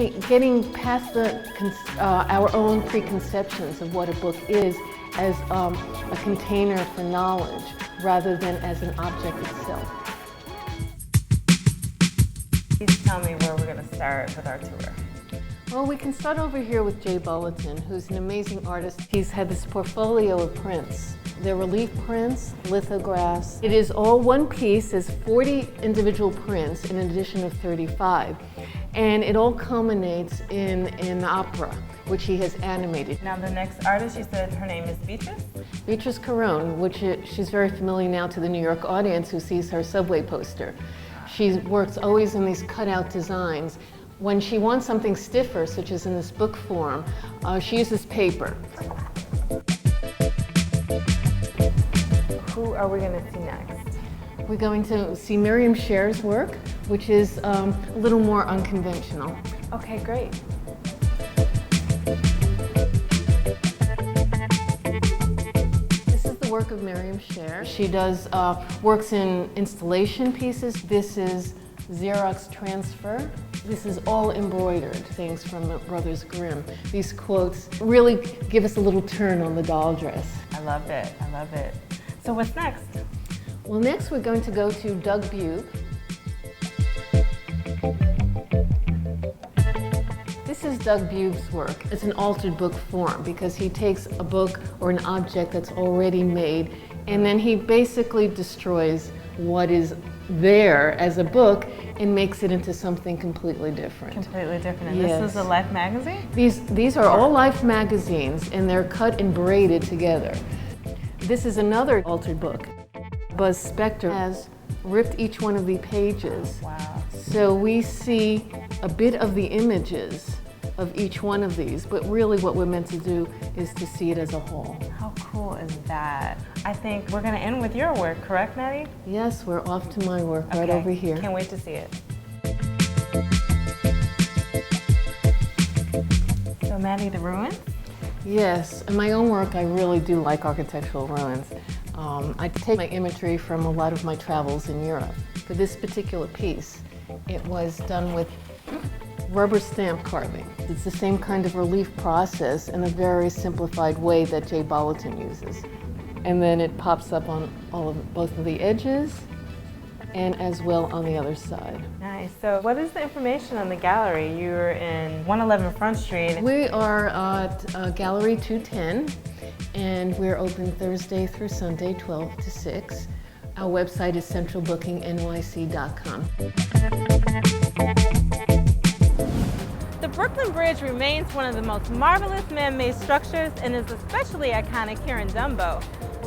getting past our own preconceptions of what a book is as a container for knowledge rather than as an object itself. Please tell me where we're going to start with our tour. Well, we can start over here with Jay Bulletin, who's an amazing artist. He's had this portfolio of prints. They're relief prints, lithographs. It is all one piece. There's 40 individual prints in an edition of 35. And it all culminates in an opera, which he has animated. Now the next artist, you said her name is Beatrice? Beatrice Caron, which she's very familiar now to the New York audience who sees her subway poster. She works always in these cutout designs. When she wants something stiffer, such as in this book form, she uses paper. Who are we going to see next? We're going to see Miriam Scher's work, which is a little more unconventional. Okay, great. This is the work of Miriam Scher. She does works in installation pieces. This is Xerox transfer. This is all embroidered things from the Brothers Grimm. These quotes really give us a little turn on the doll dress. I love it. I love it. So what's next? Well, next we're going to go to Doug Bube. This is Doug Bube's work. It's an altered book form because he takes a book or an object that's already made and then he basically destroys what is there as a book and makes it into something completely different. Completely different. And yes. This is a Life magazine? These are all Life magazines and they're cut and braided together. This is another altered book. Buzz Spector has ripped each one of the pages. Wow. So we see a bit of the images of each one of these, but really what we're meant to do is to see it as a whole. How cool is that? I think we're going to end with your work, correct, Maddie? Yes, we're off to my work right over here. Can't wait to see it. So Maddie, the ruins? Yes, in my own work I really do like architectural ruins. I take my imagery from a lot of my travels in Europe. For this particular piece, it was done with rubber stamp carving. It's the same kind of relief process in a very simplified way that Jay Bulletin uses. And then it pops up on both of the edges and as well on the other side. Nice. So what is the information on the gallery? You're in 111 Front Street. We are at Gallery 210 and we're open Thursday through Sunday, 12 to 6. Our website is centralbookingnyc.com. The Brooklyn Bridge remains one of the most marvelous man-made structures and is especially iconic here in Dumbo.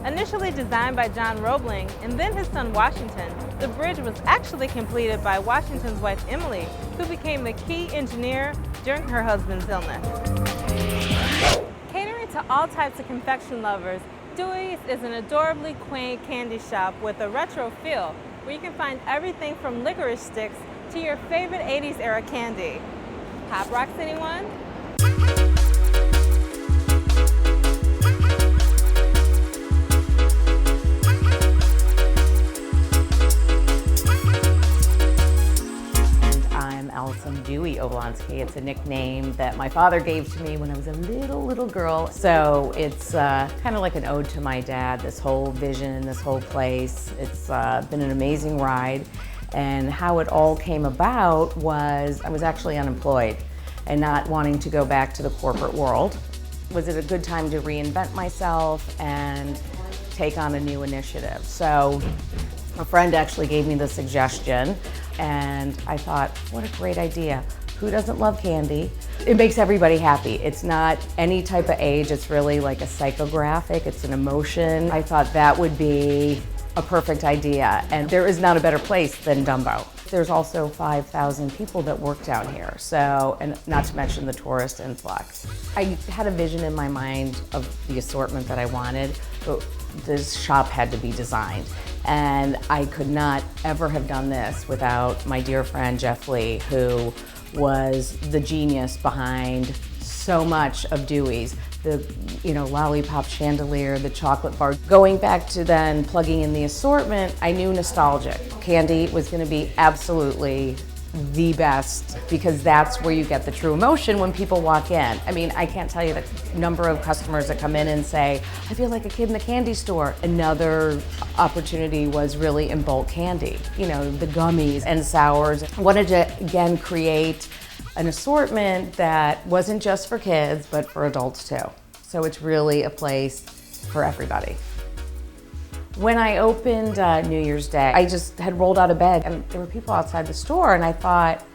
Initially designed by John Roebling and then his son Washington, the bridge was actually completed by Washington's wife Emily, who became the key engineer during her husband's illness. Catering to all types of confection lovers, Dewey's is an adorably quaint candy shop with a retro feel, where you can find everything from licorice sticks to your favorite 80s era candy. Pop rocks, anyone? Dewey Oblonsky. It's a nickname that my father gave to me when I was a little girl. So it's kind of like an ode to my dad, this whole vision, this whole place. It's been an amazing ride. And how it all came about was I was actually unemployed and not wanting to go back to the corporate world. Was it a good time to reinvent myself and take on a new initiative? So a friend actually gave me the suggestion and I thought, what a great idea. Who doesn't love candy? It makes everybody happy. It's not any type of age, it's really like a psychographic, it's an emotion. I thought that would be a perfect idea, and there is not a better place than Dumbo. There's also 5,000 people that work down here, so, and not to mention the tourist influx. I had a vision in my mind of the assortment that I wanted, but this shop had to be designed. And I could not ever have done this without my dear friend Jeff Lee, who was the genius behind so much of Dewey's. The lollipop chandelier, the chocolate bar. Going back to then plugging in the assortment, I knew nostalgic. Candy was going to be absolutely the best because that's where you get the true emotion when people walk in. I mean, I can't tell you the number of customers that come in and say, I feel like a kid in the candy store. Another opportunity was really in bulk candy, you know, the gummies and sours. I wanted to, again, create an assortment that wasn't just for kids, but for adults too. So it's really a place for everybody. When I opened New Year's Day, I just had rolled out of bed and there were people outside the store and I thought,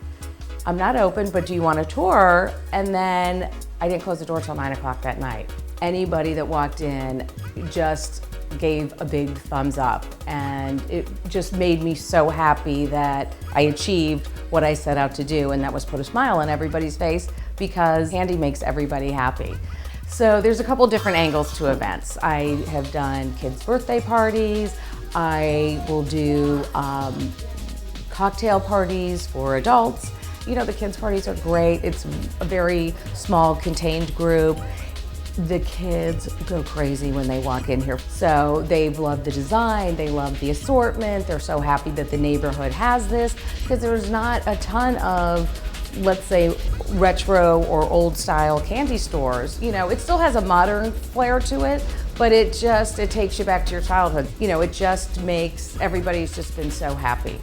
I'm not open, but do you want a tour? And then I didn't close the door till 9 o'clock that night. Anybody that walked in just gave a big thumbs up and it just made me so happy that I achieved what I set out to do, and that was put a smile on everybody's face because candy makes everybody happy. So there's a couple different angles to events. I have done kids' birthday parties. I will do cocktail parties for adults. You know, the kids' parties are great. It's a very small, contained group. The kids go crazy when they walk in here. So they love the design, they love the assortment. They're so happy that the neighborhood has this because there's not a ton of, let's say, retro or old style candy stores. You know, it still has a modern flair to it, but it takes you back to your childhood. You know, it just makes, everybody's just been so happy.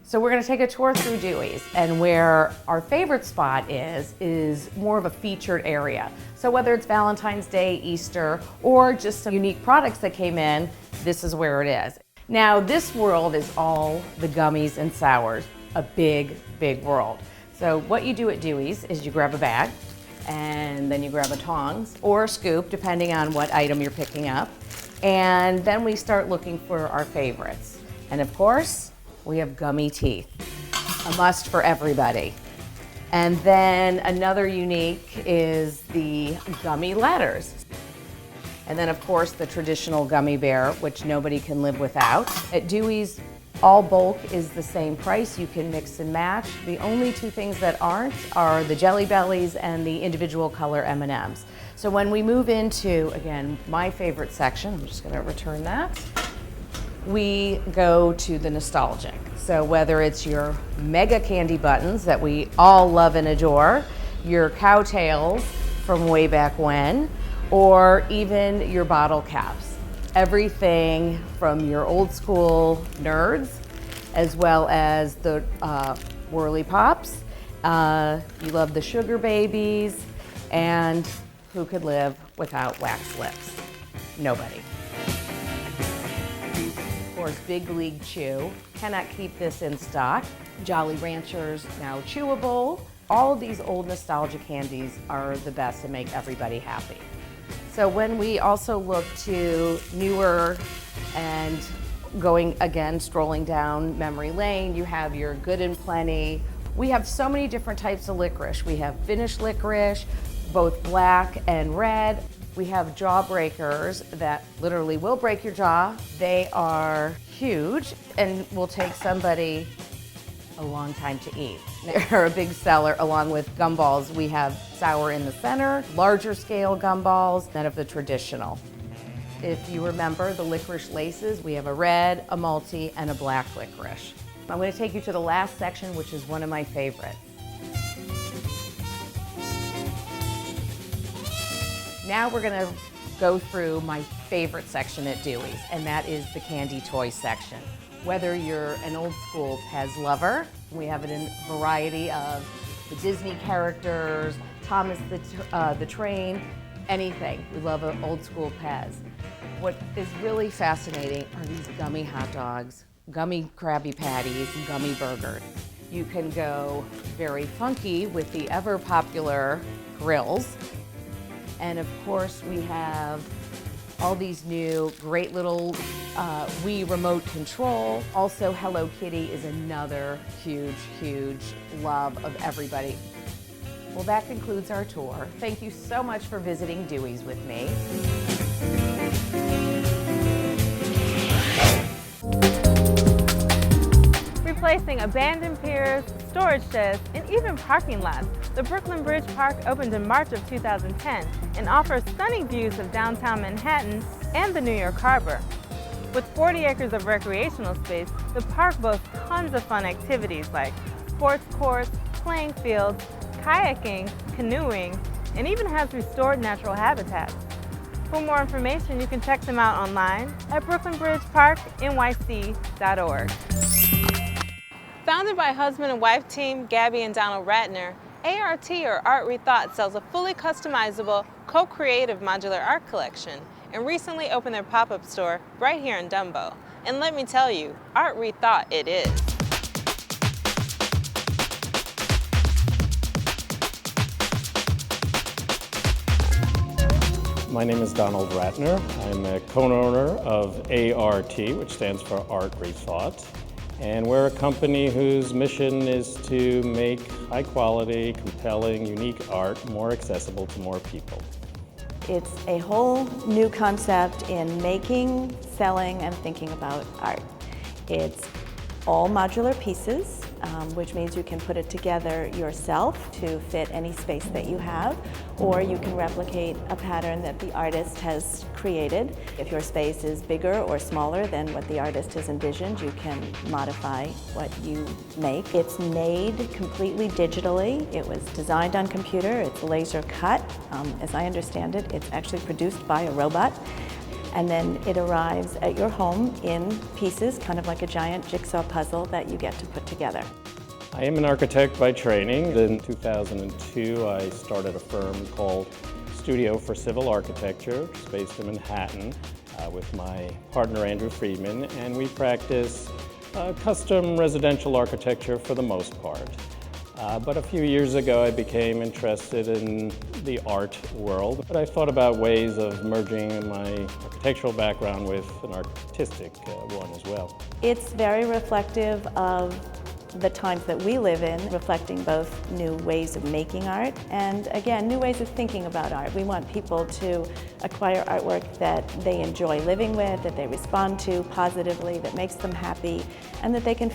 So we're gonna take a tour through Dewey's, and where our favorite spot is more of a featured area. So whether it's Valentine's Day, Easter, or just some unique products that came in, this is where it is. Now, this world is all the gummies and sours, a big, big world. So what you do at Dewey's is you grab a bag, and then you grab a tongs or a scoop, depending on what item you're picking up. And then we start looking for our favorites. And of course, we have gummy teeth, a must for everybody. And then another unique is the gummy letters. And then of course the traditional gummy bear, which nobody can live without. At Dewey's, all bulk is the same price. You can mix and match. The only two things that aren't are the Jelly Bellies and the individual color M&Ms. So when we move into, again, my favorite section, I'm just gonna return that. We go to the nostalgic. So whether it's your mega candy buttons that we all love and adore, your cowtails from way back when, or even your bottle caps. Everything from your old school nerds, as well as the Whirly Pops. You love the Sugar Babies, and who could live without wax lips? Nobody. Of course, Big League Chew, cannot keep this in stock. Jolly Ranchers, now chewable. All of these old nostalgia candies are the best and make everybody happy. So when we also look to newer and going again, strolling down memory lane, you have your Good and Plenty. We have so many different types of licorice. We have finished licorice, both black and red. We have Jawbreakers that literally will break your jaw. They are huge and will take somebody a long time to eat. They're a big seller along with gumballs. We have sour in the center, larger scale gumballs, none of the traditional. If you remember the licorice laces, we have a red, a multi, and a black licorice. I'm going to take you to the last section, which is one of my favorites. Now we're going to go through my favorite section at Dewey's, and that is the candy toy section. Whether you're an old school Pez lover, we have it in a variety of the Disney characters, Thomas the Train, anything. We love an old school Pez. What is really fascinating are these gummy hot dogs, gummy Krabby Patties, and gummy burgers. You can go very funky with the ever popular grills. And of course, we have all these new great little Wii remote control. Also, Hello Kitty is another huge, huge love of everybody. Well, that concludes our tour. Thank you so much for visiting Dewey's with me. Replacing abandoned piers, storage sheds, and even parking lots, the Brooklyn Bridge Park opened in March of 2010 and offers stunning views of downtown Manhattan and the New York Harbor. With 40 acres of recreational space, the park boasts tons of fun activities like sports courts, playing fields, kayaking, canoeing, and even has restored natural habitats. For more information, you can check them out online at brooklynbridgeparknyc.org. Founded by husband and wife team Gabby and Donald Ratner, ART or Art Rethought sells a fully customizable, co-creative modular art collection and recently opened their pop-up store right here in Dumbo. And let me tell you, Art Rethought it is. My name is Donald Ratner. I'm a co-owner of ART, which stands for Art Rethought. And we're a company whose mission is to make high quality, compelling, unique art more accessible to more people. It's a whole new concept in making, selling, and thinking about art. It's all modular pieces, which means you can put it together yourself to fit any space that you have, or you can replicate a pattern that the artist has created. If your space is bigger or smaller than what the artist has envisioned, you can modify what you make. It's made completely digitally. It was designed on computer. It's laser cut. As I understand it, it's actually produced by a robot. And then it arrives at your home in pieces, kind of like a giant jigsaw puzzle that you get to put together. I am an architect by training. In 2002, I started a firm called Studio for Civil Architecture, which is based in Manhattan, with my partner Andrew Friedman, and we practice custom residential architecture for the most part. But a few years ago, I became interested in the art world. But I thought about ways of merging my architectural background with an artistic one as well. It's very reflective of the times that we live in, reflecting both new ways of making art and, again, new ways of thinking about art. We want people to acquire artwork that they enjoy living with, that they respond to positively, that makes them happy, and that they can